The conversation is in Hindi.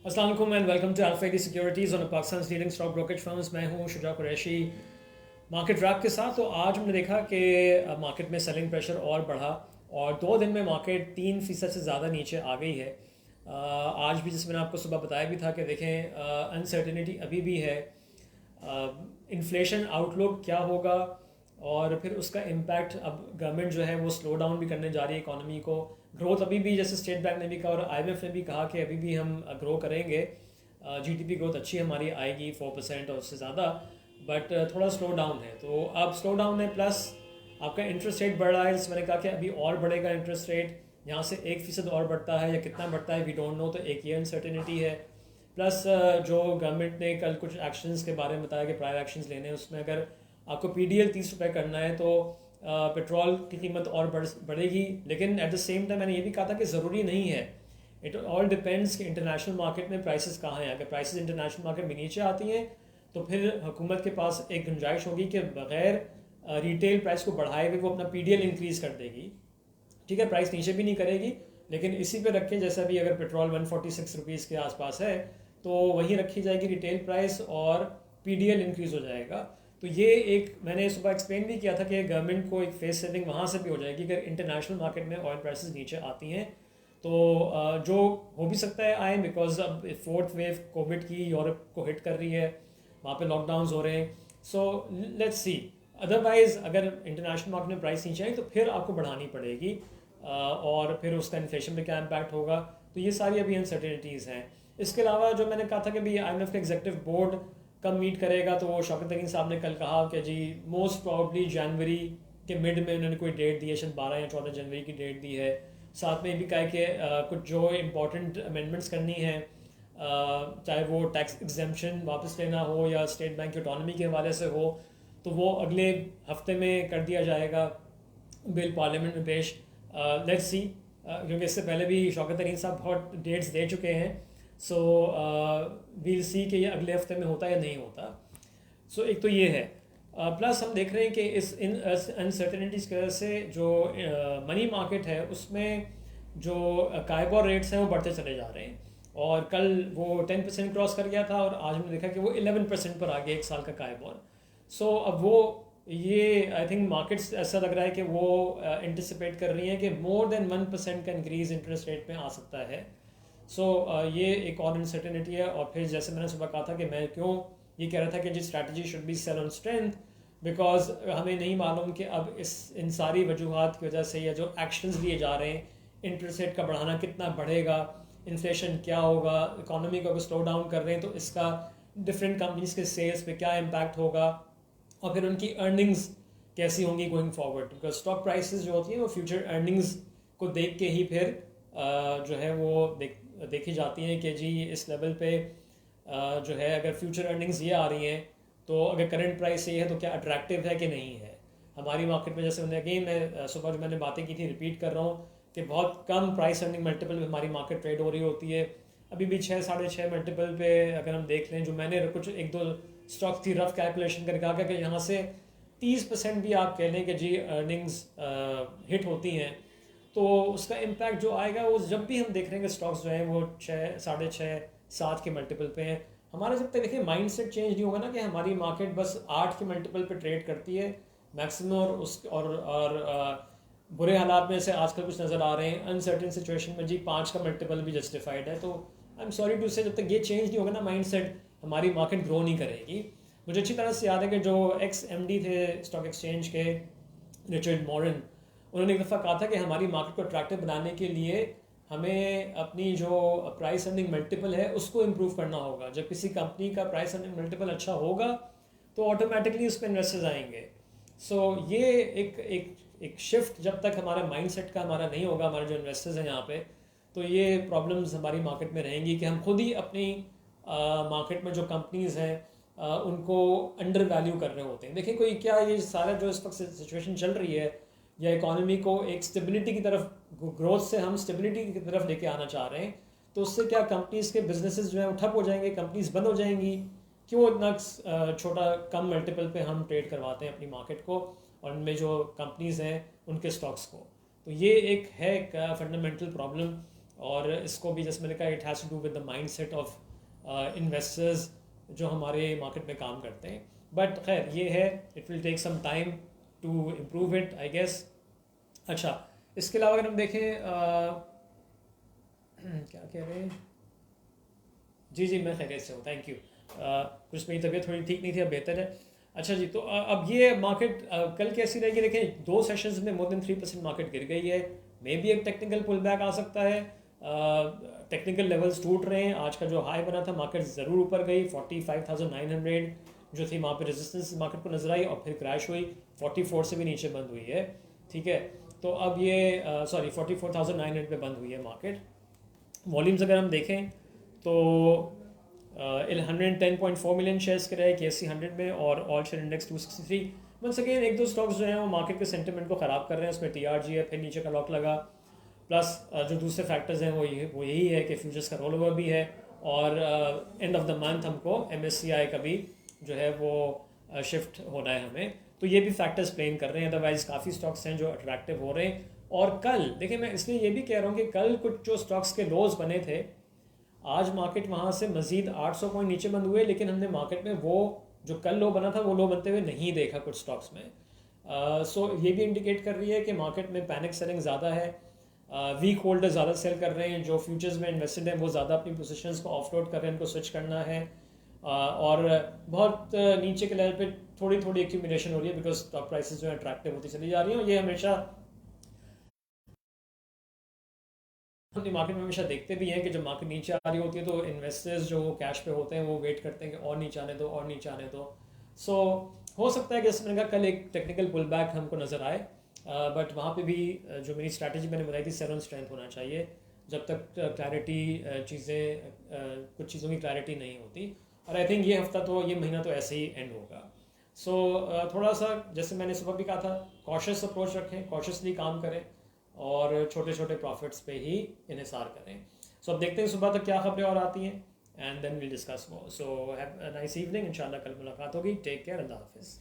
अस्सलाम वालेकुम and welcome to Alpha Securities on Pakistan leading stock brokerage firms. मैं हूं शुजा कुरैशी मार्केट रैप के साथ। तो आज हमने देखा कि मार्केट में सेलिंग प्रेशर और बढ़ा और 2 दिन में मार्केट 3% से ज़्यादा नीचे आ गई है। आज भी जैसे मैंने आपको सुबह बताया भी था कि देखें अनसर्टिनिटी अभी भी है। इन्फ्लेशन आउटलुक क्या होगा और फिर उसका इम्पैक्ट, अब गवर्नमेंट जो है वो स्लो डाउन भी करने जा रही है इकोनॉमी को। ग्रोथ अभी भी, जैसे स्टेट बैंक ने भी कहा और आईएमएफ ने भी कहा कि अभी भी हम ग्रो करेंगे। जीडीपी ग्रोथ अच्छी हमारी आएगी 4% और उससे ज़्यादा, बट थोड़ा स्लो डाउन है। तो अब स्लो डाउन है, प्लस आपका इंटरेस्ट रेट बढ़ रहा है। जैसे मैंने कहा कि अभी और बढ़ेगा इंटरेस्ट रेट, यहाँ से 1% और बढ़ता है या कितना बढ़ता है वी डोंट नो, तो एक ये अनसर्टेनिटी है। प्लस जो गवर्नमेंट ने कल कुछ एक्शंस के बारे में बताया कि प्रायर एक्शंस लेने हैं, उसमें अगर आपको पीडीएल 30 रुपये करना है तो पेट्रोल की कीमत और बढ़ेगी। लेकिन एट द सेम टाइम मैंने ये भी कहा था कि ज़रूरी नहीं है, इट ऑल डिपेंड्स कि इंटरनेशनल मार्केट में प्राइसेस कहाँ हैं। अगर प्राइसेस इंटरनेशनल मार्केट में नीचे आती हैं तो फिर हुकूमत के पास एक गुंजाइश होगी कि बगैर रिटेल प्राइस को बढ़ाए हुए वो अपना पीडीएल इंक्रीज़ कर देगी। ठीक है, प्राइस नीचे भी नहीं करेगी, लेकिन इसी पे रखें जैसा भी, अगर पेट्रोल 146 रुपीज़ के आसपास है तो वहीं रखी जाएगी रिटेल प्राइस और पीडीएल इंक्रीज़ हो जाएगा। तो ये एक मैंने सुबह एक्सप्लेन भी किया था कि गवर्नमेंट को एक फेस सेविंग वहाँ से भी हो जाएगी अगर इंटरनेशनल मार्केट में ऑयल प्राइसेस नीचे आती हैं। तो जो हो भी सकता है आए, बिकॉज अब फोर्थ वेव कोविड की यूरोप को हिट कर रही है, वहाँ पे लॉकडाउन्स हो रहे हैं। So let's see. अदरवाइज अगर इंटरनेशनल मार्केट में प्राइस नीचे आई तो फिर आपको बढ़ानी पड़ेगी और फिर उसका इन्फ्लेशन पे क्या इम्पैक्ट होगा। तो ये सारी अभी अनसर्टेनिटीज़ हैं। इसके अलावा जो मैंने कहा था कि भाई आईएमएफ का एग्जीक्यूटिव बोर्ड कब मीट करेगा, तो वो शौकत तरीन साहब ने कल कहा कि जी मोस्ट प्रॉब्ली जनवरी के मिड में उन्होंने कोई डेट दी है, शायद 12 या 14 जनवरी की डेट दी है। साथ में भी कहा कि कुछ जो इम्पोर्टेंट अमेंडमेंट्स करनी है, चाहे वो टैक्स एग्जेम्पशन वापस लेना हो या स्टेट बैंक की ऑटोनॉमी के हवाले से हो, तो वो अगले हफ्ते में कर दिया जाएगा बिल पार्लियामेंट में पेश। लेट्स सी, क्योंकि इससे पहले भी शौकत तरीन साहब बहुत डेट्स दे चुके हैं। सो वील सी कि ये अगले हफ्ते में होता या नहीं होता। सो एक तो ये है। प्लस हम देख रहे हैं कि इस इन अनसर्टेनिटीज़ की वजह से जो मनी मार्केट है उसमें जो काइबोर रेट्स हैं वो बढ़ते चले जा रहे हैं। और कल वो 10% क्रॉस कर गया था और आज हमने देखा कि वो 11% पर आ गया 1 साल का काइबोर। सो अब वो ये आई थिंक मार्केट्स ऐसा लग रहा है कि वो एंटिसिपेट कर रही हैं कि मोर देन 1% का इंक्रीज इंटरेस्ट रेट में आ सकता है। सो ये एक और अनसर्टेनिटी है। और फिर जैसे मैंने सुबह कहा था कि मैं क्यों ये कह रहा था कि जी strategy should be sell on strength, because हमें नहीं मालूम कि अब इन सारी वजूहत की वजह से या जो एक्शंस लिए जा रहे हैं, इंटरेस्ट रेट का बढ़ाना कितना बढ़ेगा, इन्फ्लेशन क्या होगा, इकोनॉमी को अगर स्लो डाउन कर रहे हैं तो इसका डिफरेंट कंपनीज के सेल्स पे क्या इम्पैक्ट होगा और फिर उनकी अर्निंग्स कैसी होंगी going forward. Because stock prices जो होती हैं वो फ्यूचर अर्निंग्स को देख के ही फिर जो है वो देखी जाती हैं कि जी इस लेवल पे जो है अगर फ्यूचर अर्निंग्स ये आ रही हैं तो अगर करंट प्राइस ये है तो क्या अट्रैक्टिव है कि नहीं है हमारी मार्केट में। जैसे अगेन मैं सुबह जो मैंने बातें की थी रिपीट कर रहा हूँ कि बहुत कम प्राइस अर्निंग मल्टीपल पे हमारी मार्केट ट्रेड हो रही होती है। अभी भी 6-6.5 मल्टीपल पे अगर हम देख लें, जो मैंने कुछ 1-2 स्टॉक थी रफ कैलकुलेशन करके कहा कि यहाँ से 30% भी आप कह लें कि जी अर्निंग्स हिट होती हैं तो उसका इम्पैक्ट जो आएगा वो जब भी हम देख रहे हैं कि स्टॉक्स जो हैं वो 6, 6.5, 7 के मल्टीपल पे हैं। हमारा जब तक देखिए माइंड सेट चेंज नहीं होगा ना कि हमारी मार्केट बस 8 के मल्टीपल पे ट्रेड करती है मैक्सिमम, और बुरे हालात में से आजकल कुछ नज़र आ रहे हैं अनसर्टेन सिचुएशन में जी 5 का मल्टीपल भी जस्टिफाइड है। तो आई एम सॉरी टू से, जब तक ये चेंज नहीं होगा ना माइंड सेट, हमारी मार्केट ग्रो नहीं करेगी। मुझे अच्छी तरह से याद है कि जो एक्स MD थे स्टॉक एक्सचेंज के, रिचर्ड मॉरन, उन्होंने एक दफ़ा कहा था कि हमारी मार्केट को अट्रैक्टिव बनाने के लिए हमें अपनी जो प्राइस अर्निंग मल्टीपल है उसको इम्प्रूव करना होगा। जब किसी कंपनी का प्राइस अर्निंग मल्टीपल अच्छा होगा तो ऑटोमेटिकली उस पर इन्वेस्टर्स आएंगे। सो ये एक शिफ्ट जब तक हमारा माइंडसेट का हमारा नहीं होगा, हमारे जो इन्वेस्टर्स हैं यहाँ पे, तो ये प्रॉब्लम्स हमारी मार्केट में रहेंगी कि हम खुद ही अपनी मार्केट में जो कंपनीज हैं उनको अंडर वैल्यू कर रहे होते हैं। देखिए कोई क्या ये सारा जो इस वक्त सिचुएशन चल रही है या इकोनॉमी को एक स्टेबिलिटी की तरफ, ग्रोथ से हम स्टेबिलिटी की तरफ लेके आना चाह रहे हैं, तो उससे क्या कंपनीज के बिजनेसेस जो है वो ठप हो जाएंगे, कंपनीज बंद हो जाएंगी। क्यों इतना छोटा कम मल्टीपल पे हम ट्रेड करवाते हैं अपनी मार्केट को और उनमें जो कंपनीज हैं उनके स्टॉक्स को। तो ये एक है फंडामेंटल प्रॉब्लम और इसको भी जैसे मैंने कहा it has to do with the mind set of investors जो हमारे मार्केट में काम करते हैं. बट खैर ये है, it will take some time to improve it I guess. अच्छा, इसके अलावा अगर हम देखें क्या कह रहे हैं, जी मैं खैरियत से हूँ, थैंक यू. कुछ मेरी तबीयत थोड़ी ठीक नहीं थी, अब बेहतर है. अच्छा जी, तो अब ये मार्केट कल कैसी रहेगी? देखें 2 सेशंस में मोर देन 3% मार्केट गिर गई है. मे बी एक टेक्निकल पुल बैक आ सकता है. टेक्निकल लेवल्स टूट रहे हैं. आज का जो हाई बना था मार्केट ज़रूर ऊपर गई. 45,900 जो थी वहाँ पे रेजिस्टेंस मार्केट को नजर आई और फिर क्रैश हुई. 44 से भी नीचे बंद हुई है. ठीक है, तो अब ये 44,900 पे बंद हुई है मार्केट. वॉल्यूम्स अगर हम देखें तो 110.4 मिलियन शेयर्स के रहे KSE 100 में और all share index 263. Once again एक दो स्टॉक्स जो हैं वो मार्केट के सेंटिमेंट को ख़राब कर रहे हैं. उसमें TRG है, फिर नीचे का लॉक लगा. प्लस जो दूसरे फैक्टर्स हैं वो यही है कि फ्यूचर्स का रोल ओवर भी है और एंड ऑफ द मंथ हमको MSCI का भी जो है वो शिफ्ट होना है हमें. तो ये भी फैक्टर्स प्लेन कर रहे हैं. अदरवाइज काफ़ी स्टॉक्स हैं जो अट्रैक्टिव हो रहे हैं. और कल देखिए, मैं इसलिए ये भी कह रहा हूँ कि कल कुछ जो स्टॉक्स के लोज बने थे, आज मार्केट वहाँ से मजीद 800 पॉइंट नीचे बंद हुए, लेकिन हमने मार्केट में वो जो कल लो बना था वो लो बनते हुए नहीं देखा कुछ स्टॉक्स में. सो ये भी इंडिकेट कर रही है कि मार्केट में पैनिक सेलिंग ज़्यादा है. वीक होल्डर ज़्यादा सेल कर रहे हैं. जो फ्यूचर्स में इन्वेस्टेड हैं वो ज़्यादा अपनी पोजीशंस को ऑफलोड कर रहे हैं, उनको स्विच करना है. और बहुत नीचे के लेवल पे थोड़ी थोड़ी एक्यूमुलेशन हो रही है बिकॉज स्टॉक प्राइसेस जो है अट्रैक्टिव होती चली जा रही हैं. और ये हमेशा अपनी मार्केट में हमेशा देखते भी हैं कि जब मार्केट नीचे आ रही होती है तो इन्वेस्टर्स जो कैश पे होते हैं वो वेट करते हैं कि और नीचे आने दो और नीचे आने दो. सो हो सकता है कि जैसे मैंने कहा कल एक टेक्निकल पुल बैक हमको नज़र आए. बट वहाँ पे भी जो मेरी स्ट्रैटेजी मैंने बताई थी, सेल ऑन स्ट्रेंथ होना चाहिए जब तक क्लैरिटी कुछ चीज़ों की क्लैरिटी नहीं होती. और आई थिंक ये हफ्ता तो ये महीना तो ऐसे ही एंड होगा. सो थोड़ा सा जैसे मैंने सुबह भी कहा था, कॉशियस अप्रोच रखें, कॉशियसली काम करें और छोटे छोटे प्रॉफिट्स पे ही इन्हिसार करें. सो अब देखते हैं सुबह तक क्या खबरें और आती हैं and then will discuss more. So have a nice evening. इंशाल्लाह कल मुलाकात होगी. Take care. अल्लाह हाफिज़.